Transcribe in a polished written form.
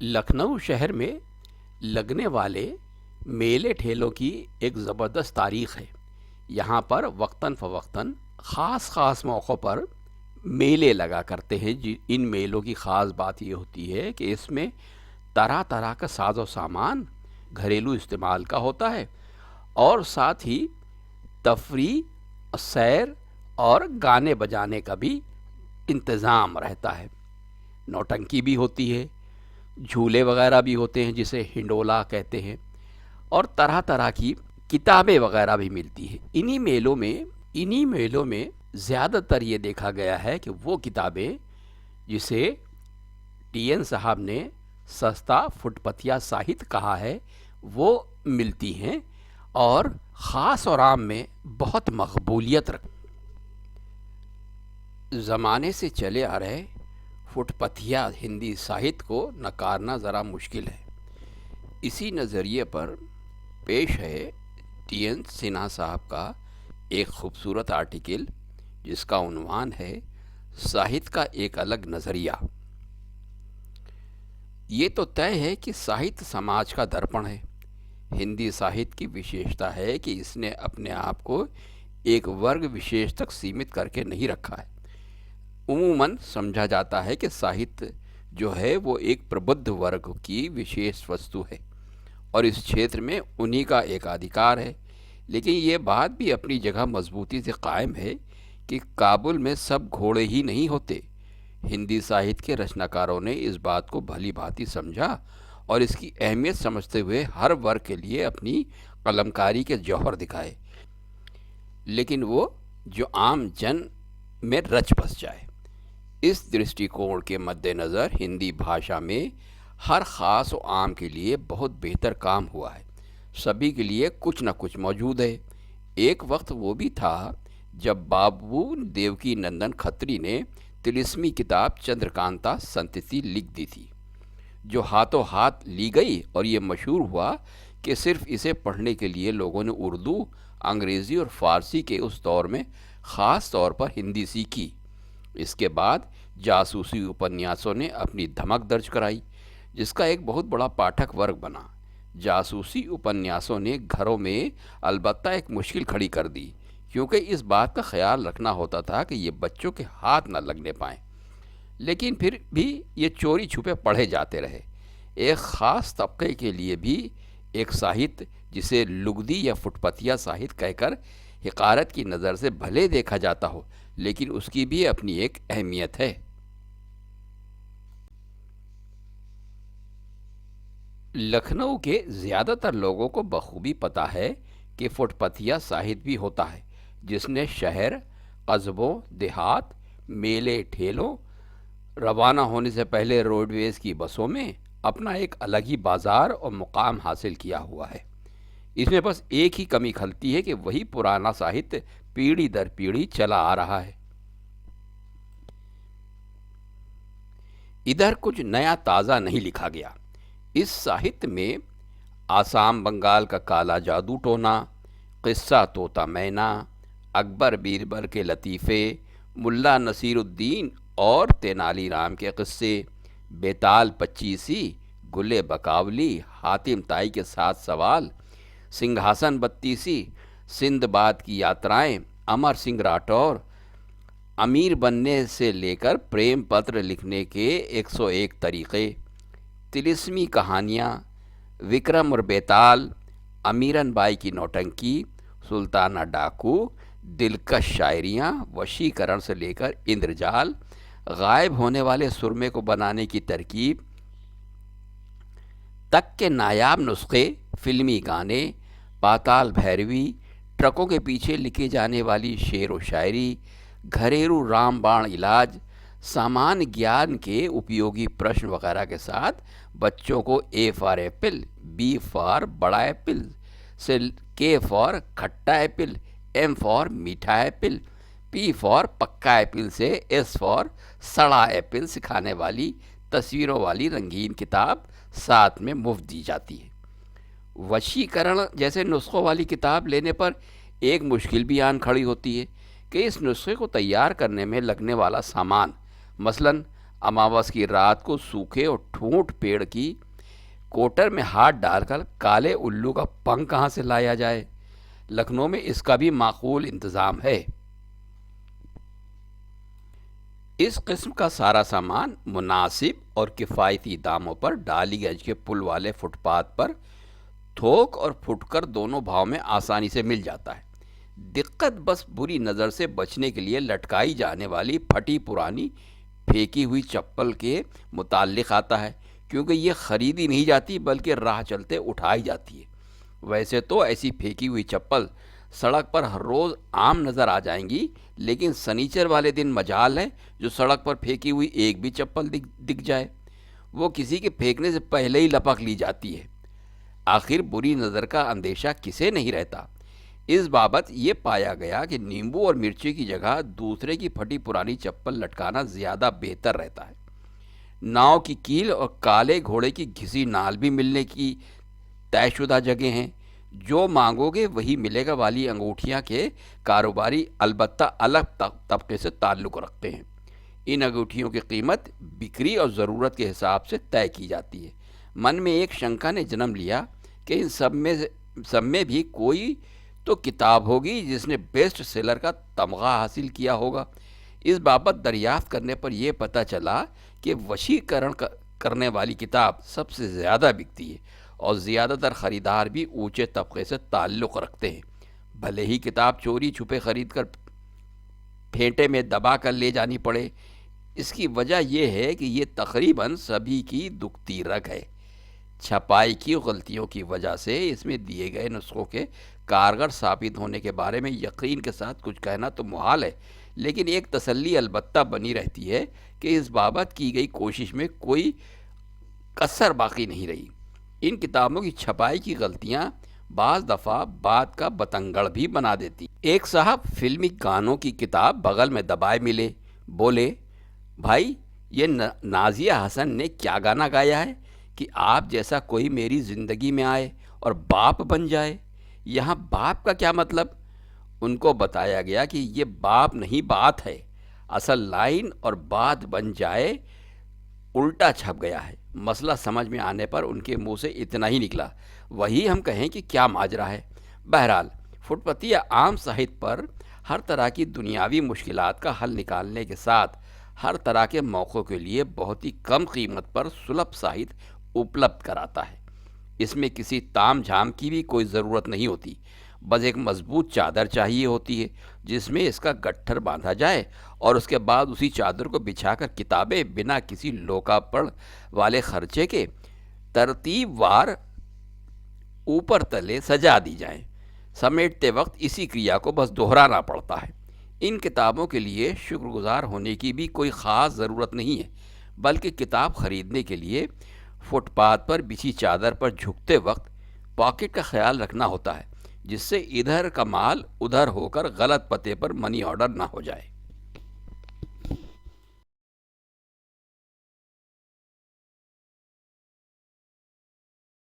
लखनऊ शहर में लगने वाले मेले ठेलों की एक ज़बरदस्त तारीख़ है। यहाँ पर वक्तन फ़वक्तन ख़ास मौक़ों पर मेले लगा करते हैं। इन मेलों की ख़ास बात ये होती है कि इसमें तरह तरह का साजो सामान घरेलू इस्तेमाल का होता है और साथ ही तफरी, सैर और गाने बजाने का भी इंतज़ाम रहता है। नौटंकी भी होती है, झूले वगैरह भी होते हैं जिसे हिंडोला कहते हैं, और तरह तरह की किताबें वगैरह भी मिलती हैं। इन्हीं मेलों में ज़्यादातर ये देखा गया है कि वो किताबें जिसे टीएन साहब ने सस्ता फुटपथिया साहित्य कहा है वो मिलती हैं और ख़ास और आम में बहुत मकबूलियत रख। ज़माने से चले आ रहे फुटपथिया हिंदी साहित्य को नकारना ज़रा मुश्किल है। इसी नज़रिए पर पेश है टीएन सिन्हा साहब का एक खूबसूरत आर्टिकल जिसका उन्वान है साहित्य का एक अलग नज़रिया। ये तो तय है कि साहित्य समाज का दर्पण है। हिंदी साहित्य की विशेषता है कि इसने अपने आप को एक वर्ग विशेष तक सीमित करके नहीं रखा है। उमूमन समझा जाता है कि साहित्य जो है वो एक प्रबुद्ध वर्ग की विशेष वस्तु है और इस क्षेत्र में उन्हीं का एकाधिकार है। लेकिन ये बात भी अपनी जगह मजबूती से कायम है कि काबुल में सब घोड़े ही नहीं होते। हिंदी साहित्य के रचनाकारों ने इस बात को भली भांति समझा और इसकी अहमियत समझते हुए हर वर्ग के लिए अपनी कलमकारी के जौहर दिखाए, लेकिन वो जो आम जन में रच बस जाए। इस दृष्टिकोण के मद्देनज़र हिंदी भाषा में हर ख़ास और आम के लिए बहुत बेहतर काम हुआ है। सभी के लिए कुछ न कुछ मौजूद है। एक वक्त वो भी था जब बाबू देवकी नंदन खत्री ने तिलिस्मी किताब चंद्रकांता संतति लिख दी थी, जो हाथों हाथ ली गई और ये मशहूर हुआ कि सिर्फ इसे पढ़ने के लिए लोगों ने उर्दू, अंग्रेज़ी और फ़ारसी के उस दौर में ख़ास तौर पर हिंदी सीखी। इसके बाद जासूसी उपन्यासों ने अपनी धमक दर्ज कराई, जिसका एक बहुत बड़ा पाठक वर्ग बना। जासूसी उपन्यासों ने घरों में अलबत्ता एक मुश्किल खड़ी कर दी, क्योंकि इस बात का ख्याल रखना होता था कि ये बच्चों के हाथ न लगने पाएँ। लेकिन फिर भी ये चोरी छुपे पढ़े जाते रहे। एक ख़ास तबके के लिए भी एक साहित्य जिसे लुगदी या फुटपथिया साहित्य कहकर हिकारत की नज़र से भले देखा जाता हो, लेकिन उसकी भी अपनी एक अहमियत है। लखनऊ के ज़्यादातर लोगों को बखूबी पता है कि फुटपथिया साहित्य भी होता है, जिसने शहर, कस्बों, देहात, मेले ठेलों, रवाना होने से पहले रोडवेज़ की बसों में अपना एक अलग ही बाज़ार और मुकाम हासिल किया हुआ है। इसमें बस एक ही कमी खलती है कि वही पुराना साहित्य पीढ़ी दर पीढ़ी चला आ रहा है। इधर कुछ नया ताज़ा नहीं लिखा गया। इस साहित्य में आसाम बंगाल का काला जादू टोना, किस्सा तोता मैना, अकबर बीरबल के लतीफ़े, मुल्ला नसीरुद्दीन और तेनालीराम के किस्से, बेताल पच्चीसी, गुले बकावली, हातिम ताई के 7 सवाल, सिंहासन बत्तीसी, सिंदबाद की यात्राएं, अमर सिंह राठौर, अमीर बनने से लेकर प्रेम पत्र लिखने के 101 तरीक़े, तिलिस्मी कहानियाँ, विक्रम और बेताल, अमीरन बाई की नौटंकी, सुल्ताना डाकू, दिलकश शायरियाँ, वशीकरण से लेकर इंद्रजाल, गायब होने वाले सुरमे को बनाने की तरकीब तक के नायाब नुस्खे, फिल्मी गाने, पाताल भैरवी, ट्रकों के पीछे लिखे जाने वाली शेर व शायरी, घरेलू रामबाण इलाज, सामान्य ज्ञान के उपयोगी प्रश्न वगैरह के साथ बच्चों को A for apple, B for बड़ा एप्पल से के फॉर खट्टा एप्पल, एम फॉर मीठा एप्पल, पी फॉर पक्का एप्पल से एस फॉर सड़ा एप्पल सिखाने वाली तस्वीरों वाली रंगीन किताब साथ में मुफ्त दी जाती है। वशीकरण जैसे नुस्खों वाली किताब लेने पर एक मुश्किल भी आन खड़ी होती है कि इस नुस्खे को तैयार करने में लगने वाला सामान, मसलन अमावस की रात को सूखे और ठूंठ पेड़ की कोटर में हाथ डालकर काले उल्लू का पंख कहाँ से लाया जाए? लखनऊ में इसका भी माकूल इंतज़ाम है। इस किस्म का सारा सामान मुनासिब और किफ़ायती दामों पर डालीगंज के पुल वाले फुटपाथ पर थोक और फुटकर दोनों भाव में आसानी से मिल जाता है। दिक्कत बस बुरी नज़र से बचने के लिए लटकाई जाने वाली फटी पुरानी फेंकी हुई चप्पल के मुताल्लिक आता है, क्योंकि ये ख़रीदी नहीं जाती बल्कि राह चलते उठाई जाती है। वैसे तो ऐसी फेंकी हुई चप्पल सड़क पर हर रोज़ आम नज़र आ जाएंगी, लेकिन सनीचर वाले दिन मजाल है जो सड़क पर फेंकी हुई एक भी चप्पल दिख जाए। वो किसी के फेंकने से पहले ही लपक ली जाती है। आखिर बुरी नज़र का अंदेशा किसे नहीं रहता। इस बाबत ये पाया गया कि नींबू और मिर्ची की जगह दूसरे की फटी पुरानी चप्पल लटकाना ज़्यादा बेहतर रहता है। नाव की कील और काले घोड़े की घिसी नाल भी मिलने की तयशुदा जगह हैं। जो मांगोगे वही मिलेगा वाली अंगूठियां के कारोबारी अलबत्ता अलग तबके से ताल्लुक़ रखते हैं। इन अंगूठियों की कीमत बिक्री और ज़रूरत के हिसाब से तय की जाती है। मन में एक शंका ने जन्म लिया कि इन सब में भी कोई तो किताब होगी जिसने बेस्ट सेलर का तमगा हासिल किया होगा। इस बाबत दरियाफ्त करने पर यह पता चला कि वशीकरण करने वाली किताब सबसे ज़्यादा बिकती है और ज़्यादातर ख़रीदार भी ऊंचे तबके से ताल्लुक़ रखते हैं। भले ही किताब चोरी छुपे ख़रीद कर फेंटे में दबा कर ले जानी पड़े। इसकी वजह यह है कि ये तकरीबन सभी की दुखती रग है। छपाई की गलतियों की वजह से इसमें दिए गए नुस्खों के कारगर साबित होने के बारे में यकीन के साथ कुछ कहना तो मुहाल है, लेकिन एक तसल्ली अलबत्ता बनी रहती है कि इस बाबत की गई कोशिश में कोई कसर बाकी नहीं रही। इन किताबों की छपाई की गलतियां बाज़ दफ़ा बात का बतंगड़ भी बना देती। एक साहब फिल्मी गानों की किताब बगल में दबाए मिले, बोले, भाई ये नाजिया हसन ने क्या गाना गाया है कि आप जैसा कोई मेरी ज़िंदगी में आए और बाप बन जाए। यहाँ बाप का क्या मतलब? उनको बताया गया कि ये बाप नहीं बात है। असल लाइन और बात बन जाए उल्टा छप गया है। मसला समझ में आने पर उनके मुंह से इतना ही निकला, वही हम कहें कि क्या माजरा है। बहरहाल फुटपती या आम साहित्य पर हर तरह की दुनियावी मुश्किलात का हल निकालने के साथ हर तरह के मौक़ों के लिए बहुत ही कम कीमत पर सुलभ साहित्य उपलब्ध कराता है। इसमें किसी ताम झाम की भी कोई ज़रूरत नहीं होती। बस एक मजबूत चादर चाहिए होती है जिसमें इसका गट्ठर बांधा जाए और उसके बाद उसी चादर को बिछाकर किताबें बिना किसी लोकापड़ वाले खर्चे के तरतीबवार ऊपर तले सजा दी जाएं। समेटते वक्त इसी क्रिया को बस दोहराना पड़ता है। इन किताबों के लिए शुक्रगुजार होने की भी कोई ख़ास ज़रूरत नहीं है, बल्कि किताब ख़रीदने के लिए फुटपाथ पर बिछी चादर पर झुकते वक्त पॉकेट का ख्याल रखना होता है, जिससे इधर का माल उधर होकर गलत पते पर मनी ऑर्डर ना हो जाए।